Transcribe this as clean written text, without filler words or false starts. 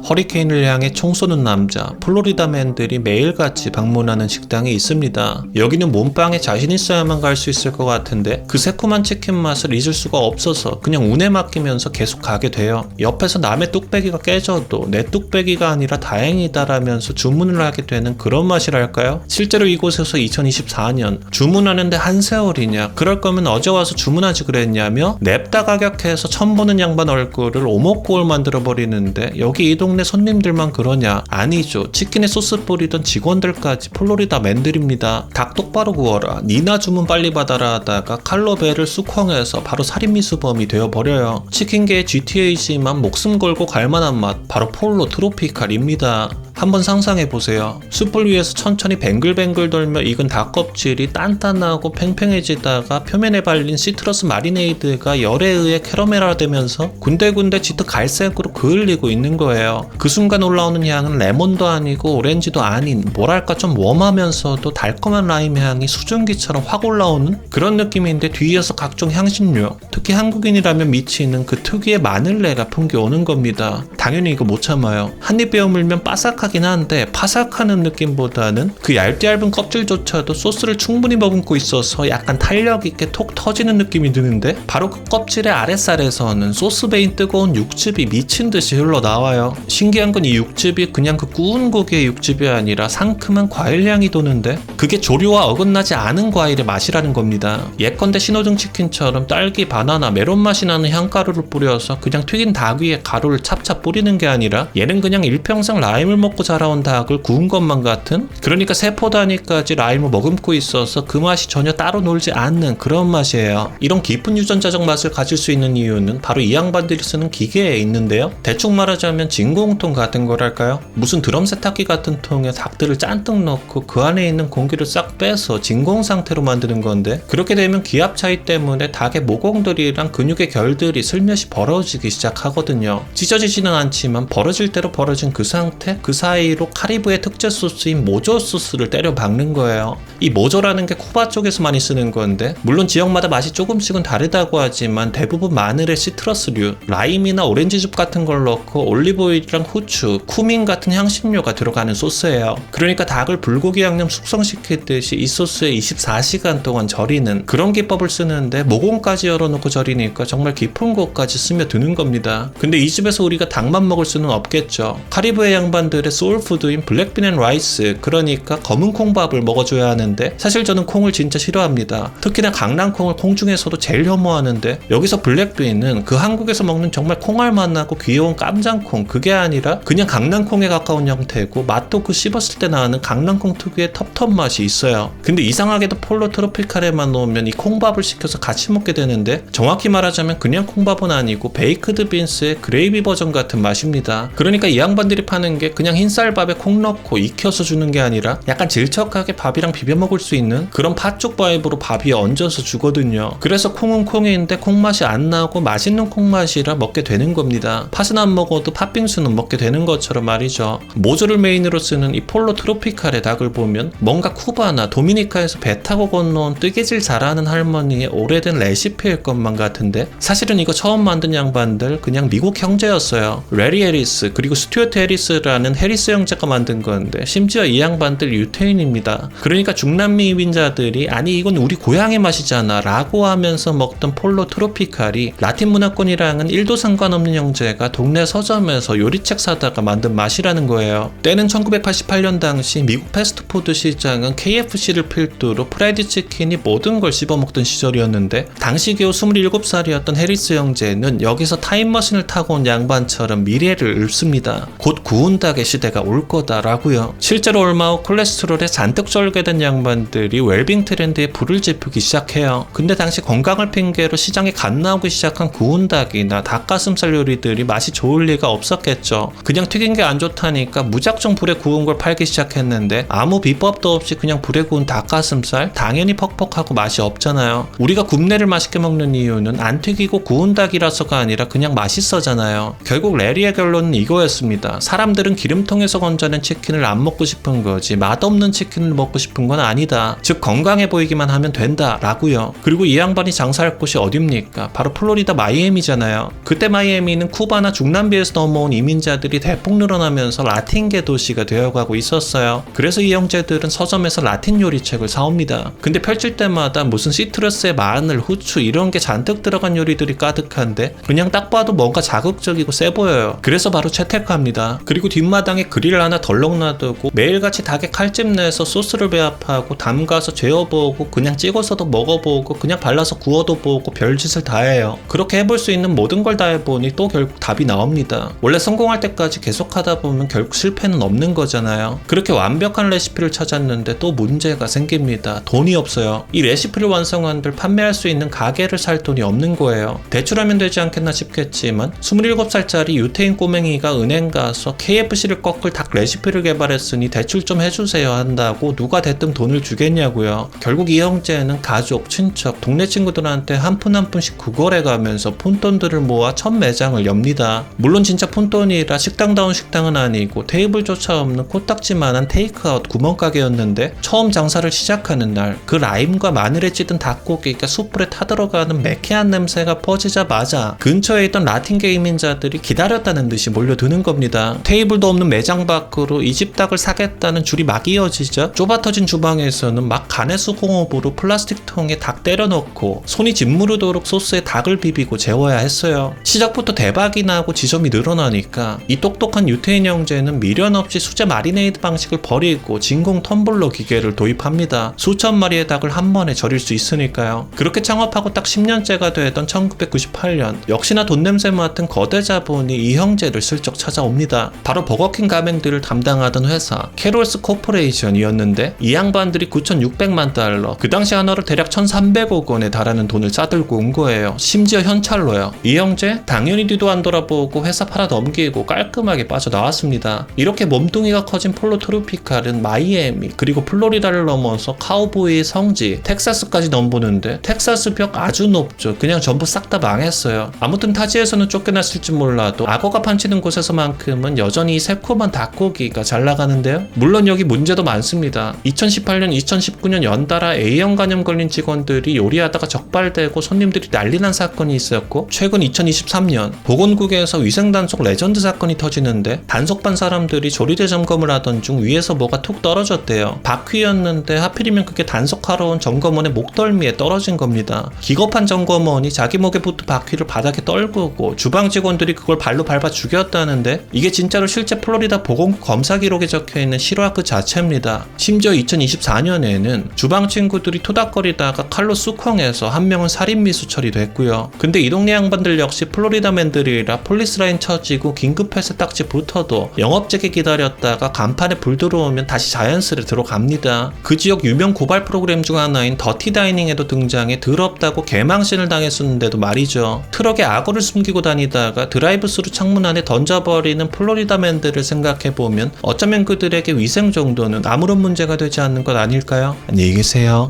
허리케인을 향해 총 쏘는 남자, 플로리다맨들이 매일같이 방문하는 식당이 있습니다. 여기는 몸빵에 자신 있어야만 갈 수 있을 것 같은데 그 새콤한 치킨 맛을 잊을 수가 없어서 그냥 운에 맡기면서 계속 가게 돼요. 옆에서 남의 뚝배기가 깨져도 내 뚝배기가 아니라 다행이다라면서 주문을 하게 되는 그런 맛이랄까요? 실제로 이곳에서 2024년 주문하는데 한 세월이냐, 그럴 거면 어제 와서 주문하지 그랬냐며 냅다 가격해서 처음 보는 양반 얼굴을 오목골 만들어 버리는데 여기 이 동네 손님들만 그러냐? 아니죠. 치킨에 소스 뿌리던 직원들까지 플로리다 맨들입니다. 닭 똑바로 구워라, 니나 주문 빨리 받아라 하다가 칼로 배를 쑥컹해서 바로 살인미수범이 되어버려요. 치킨계의 GTA지만 목숨 걸고 갈만한 맛, 바로 폴로 트로피칼입니다. 한번 상상해보세요. 숯불 위에서 천천히 뱅글뱅글 돌며 익은 닭껍질이 단단하고 팽팽해지다가 표면에 발린 시트러스 마리네이드가 열에 의해 캐러멜화되면서 군데군데 짙은 갈색으로 그을리고 있는 거예요. 그 순간 올라오는 향은 레몬도 아니고 오렌지도 아닌, 뭐랄까 좀 웜하면서도 달콤한 라임 향이 수증기처럼 확 올라오는 그런 느낌인데, 뒤이어서 각종 향신료, 특히 한국인이라면 미치는 그 특유의 마늘내가 풍겨오는 겁니다. 당연히 이거 못 참아요. 한입 베어물면 바삭하긴 한데 파삭하는 느낌보다는 그 얇은 껍질조차도 소스를 충분히 머금고 있어서 약간 탄력있게 톡 터지는 느낌이 드는데, 바로 그 껍질의 아랫살에서는 소스 베인 뜨거운 육즙이 미친듯이 흘러나와요. 신기한 건 이 육즙이 그냥 그 구운 고기의 육즙이 아니라 상큼한 과일향이 도는데 그게 조류와 어긋나지 않은 과일의 맛이라는 겁니다. 예컨대 신호등 치킨처럼 딸기, 바나나, 메론 맛이 나는 향가루를 뿌려서 그냥 튀긴 닭 위에 가루를 찹찹 뿌리는 게 아니라 얘는 그냥 일평생 라임을 먹고 자라온 닭을 구운 것만 같은, 그러니까 세포 단위까지 라임을 머금고 있어서 그 맛이 전혀 따로 놀지 않는 그런 맛이에요. 이런 깊은 유전자적 맛을 가질 수 있는 이유는 바로 이 양반들이 쓰는 기계에 있는데요. 대충 말하자면 진공통 같은 거랄까요? 무슨 드럼 세탁기 같은 통에 닭들을 잔뜩 넣고 그 안에 있는 공기를 싹 빼서 진공 상태로 만드는 건데, 그렇게 되면 기압 차이 때문에 닭의 모공들이랑 근육의 결들이 슬며시 벌어지기 시작하거든요. 찢어지지는 않지만 벌어질 대로 벌어진 그 상태, 그 사이로 카리브의 특제 소스인 모조 소스를 때려 박는 거예요. 이 모조라는 게 쿠바 쪽에서 많이 쓰는 건데, 물론 지역마다 맛이 조금씩은 다르다고 하지만 대부분 마늘의 시트러스류, 라임이나 오렌지즙 같은 걸 넣고 올리브오일이랑 후추, 쿠민 같은 향신료가 들어가는 소스예요. 그러니까 닭을 불고기 양념 숙성시키듯이 이 소스에 24시간 동안 절이는 그런 기법을 쓰는데, 모공까지 열어놓고 절이니까 정말 깊은 곳까지 스며드는 겁니다. 근데 이 집에서 우리가 닭만 먹을 수는 없겠죠. 카리브해 양반들의 소울푸드인 블랙빈 앤 라이스, 그러니까 검은 콩밥을 먹어줘야 하는데, 사실 저는 콩을 진짜 싫어합니다. 특히나 강낭콩을 콩 중에서도 제일 혐오하는데, 여기서 블랙빈은 그 한국에서 먹는 정말 콩알 맛나고 귀여운 깜장콩, 그게 아니라 그냥 강낭콩에 가까운 형태고, 맛도 그 씹었을 때 나는 강낭콩 특유의 텁텁 맛이 있어요. 근데 이상하게도 폴로 트로피칼에만 놓으면 이 콩밥을 시켜서 같이 먹게 되는데, 정확히 말하자면 그냥 콩밥은 아니고 베이크드 빈스의 그레이비 버전 같은 맛입니다. 그러니까 이 양반들이 파는 게 그냥 흰쌀밥에 콩 넣고 익혀서 주는 게 아니라 약간 질척하게 밥이랑 비벼 먹을 수 있는 그런 팥죽 바이브로 밥 위에 얹어서 주거든요. 그래서 콩은 콩인데 콩맛이 안 나고 맛있는 콩맛이라 먹게 되는 겁니다. 팥은 안 먹어도 팥빙수는 먹게 되는 것처럼 말이죠. 모조를 메인으로 쓰는 이 폴로 트로피칼의 닭을 보면 뭔가 쿠바나 도미니카에서 배 타고 건너온 뜨개질 잘하는 할머니의 오래된 레시피일 것만 같은데, 사실은 이거 처음 만든 양반들 그냥 미국 형제였어요. 레리 해리스 그리고 스튜어트 해리스라는 해리스 형제가 만든 건데, 심지어 이 양반들 유태인입니다. 그러니까 중남미 이민자들이 아니 이건 우리 고향의 맛이잖아 라고 하면서 먹던 폴로 트로피칼이 라틴 문화권이랑은 1도 상관없는 형제가 동네 서점에서 요리책 사다가 만든 맛이라는 거예요. 때는 1988년 당시 미국 패스트푸드 시장은 KFC를 필두로 프라이드 치킨이 모든 걸 씹어먹던 시절이었는데, 당시 겨우 27살이었던 해리스 형제는 여기서 타임머신을 타고 온 양반처럼 미래를 읊습니다. 곧 구운 닭의 시대가 올 거다라고요. 실제로 얼마 후 콜레스테롤에 잔뜩 쫄게 된 양반들이 웰빙 트렌드에 불을 지피기 시작해요. 근데 당시 건강을 핑계로 시장에 갓 나오기 시작한 구운 닭이나 닭가슴살 요리들이 맛이 좋을 리가 없었겠죠. 그냥 튀긴 게 안 좋다니까 무작정 불에 구운 걸 팔기 시작했는데, 아무 비법도 없이 그냥 불에 구운 닭가슴살 당연히 퍽퍽하고 맛이 없잖아요. 우리가 굽내를 맛있게 먹는 이유는 안 튀기고 구운 닭이라서가 아니라 그냥 맛있어잖아요. 결국 레리의 결론은 이거였습니다. 사람들은 기름 숨통에서 건져낸 치킨을 안 먹고 싶은 거지 맛없는 치킨을 먹고 싶은 건 아니다. 즉 건강해 보이기만 하면 된다 라고요. 그리고 이 양반이 장사할 곳이 어딥니까? 바로 플로리다 마이애미잖아요. 그때 마이애미는 쿠바나 중남미에서 넘어온 이민자들이 대폭 늘어나면서 라틴계 도시가 되어가고 있었어요. 그래서 이 형제들은 서점에서 라틴 요리책을 사옵니다. 근데 펼칠 때마다 무슨 시트러스에 마늘, 후추 이런 게 잔뜩 들어간 요리들이 가득한데 그냥 딱 봐도 뭔가 자극적이고 세 보여요. 그래서 바로 채택합니다. 그리고 뒷마당에 그릴 하나 덜렁 놔두고 매일같이 닭에 칼집 내서 소스를 배합하고 담가서 재워보고 그냥 찍어서도 먹어보고 그냥 발라서 구워도 보고 별짓을 다 해요. 그렇게 해볼 수 있는 모든 걸 다 해보니 또 결국 답이 나옵니다. 원래 성공할 때까지 계속 하다 보면 결국 실패는 없는 거잖아요. 그렇게 완벽한 레시피를 찾았는데 또 문제가 생깁니다. 돈이 없어요. 이 레시피를 완성한들 판매할 수 있는 가게를 살 돈이 없는 거예요. 대출하면 되지 않겠나 싶겠지만 27살짜리 유태인 꼬맹이가 은행 가서 KFC를 꺾을 닭 레시피를 개발했으니 대출 좀 해주세요 한다고 누가 대뜸 돈을 주겠냐고요. 결국 이 형제는 가족, 친척, 동네 친구들한테 한 푼 한 푼씩 구걸해가면서 푼돈들을 모아 첫 매장을 엽니다. 물론 진짜 푼돈이라 식당다운 식당은 아니고 테이블조차 없는 코딱지만한 테이크아웃 구멍가게였는데 처음 장사를 시작하는 날 그 라임과 마늘에 찌든 닭고기가 숯불에 타들어가는 매캐한 냄새가 퍼지자마자 근처에 있던 라틴계 이민자들이 기다렸다는 듯이 몰려드는 겁니다. 테이블도 없는 매장 밖으로 이 집 닭을 사겠다는 줄이 막 이어지자 좁아터진 주방에서는 막 가내수공업으로 플라스틱 통에 닭 때려넣고 손이 짓무르도록 소스에 닭을 비비고 재워야 했어요. 시작부터 대박이 나고 지점이 늘어나니까 이 똑똑한 유태인 형제는 미련 없이 수제 마리네이드 방식을 버리고 진공 텀블러 기계를 도입합니다. 수천 마리의 닭을 한 번에 절일 수 있으니까요. 그렇게 창업하고 딱 10년째가 되던 1998년 역시나 돈 냄새 맡은 거대 자본이 이 형제를 슬쩍 찾아옵니다. 바로 버거킹 가맹들을 담당하던 회사 캐롤스 코퍼레이션이었는데 이 양반들이 9,600만 달러 그 당시 한화로 대략 1,300억 원에 달하는 돈을 싸들고 온 거예요. 심지어 현찰로요. 이 형제 당연히 뒤도 안 돌아보고 회사 팔아 넘기고 깔끔하게 빠져나왔습니다. 이렇게 몸뚱이가 커진 폴로 트로피칼은 마이애미 그리고 플로리다를 넘어서 카우보이의 성지 텍사스까지 넘보는데 텍사스 벽 아주 높죠. 그냥 전부 싹 다 망했어요. 아무튼 타지에서는 쫓겨났을지 몰라도 악어가 판치는 곳에서만큼은 여전히 새콤한 닭고기가 잘 나가는데요. 물론 여기 문제도 많습니다. 2018년 2019년 연달아 A형 간염 걸린 직원들이 요리하다가 적발되고 손님들이 난리난 사건이 있었고 최근 2023년 보건국에서 위생단속 레전드 사건이 터지는데 단속반 사람들이 조리대 점검을 하던 중 위에서 뭐가 툭 떨어졌대요. 바퀴였는데 하필이면 그게 단속하러 온 점검원의 목덜미에 떨어진 겁니다. 기겁한 점검원이 자기 목에 붙은 바퀴를 바닥에 떨구고 주방 직원들이 그걸 발로 밟아 죽였다는데 이게 진짜로 실제 플로리다 보건국 검사 기록에 적혀있는 실화 그 자체입니다. 심지어 2024년에는 주방 친구들이 토닥거리다가 칼로 쑥컹해서 한 명은 살인미수 처리됐고요. 근데 이 동네 양반들 역시 플로리다맨들이라 폴리스라인 쳐지고 긴급회사 딱지 붙어도 영업재개 기다렸다가 간판에 불 들어오면 다시 자연스레 들어갑니다. 그 지역 유명 고발 프로그램 중 하나인 더티 다이닝에도 등장해 더럽다고 개망신을 당했었는데도 말이죠. 트럭에 악어를 숨기고 다니다가 드라이브스루 창문 안에 던져버리는 플로리다맨들을 생각해보면 어쩌면 그들에게 위생 정도는 아무런 문제가 되지 않는 것 아닐까요? 안녕히 계세요.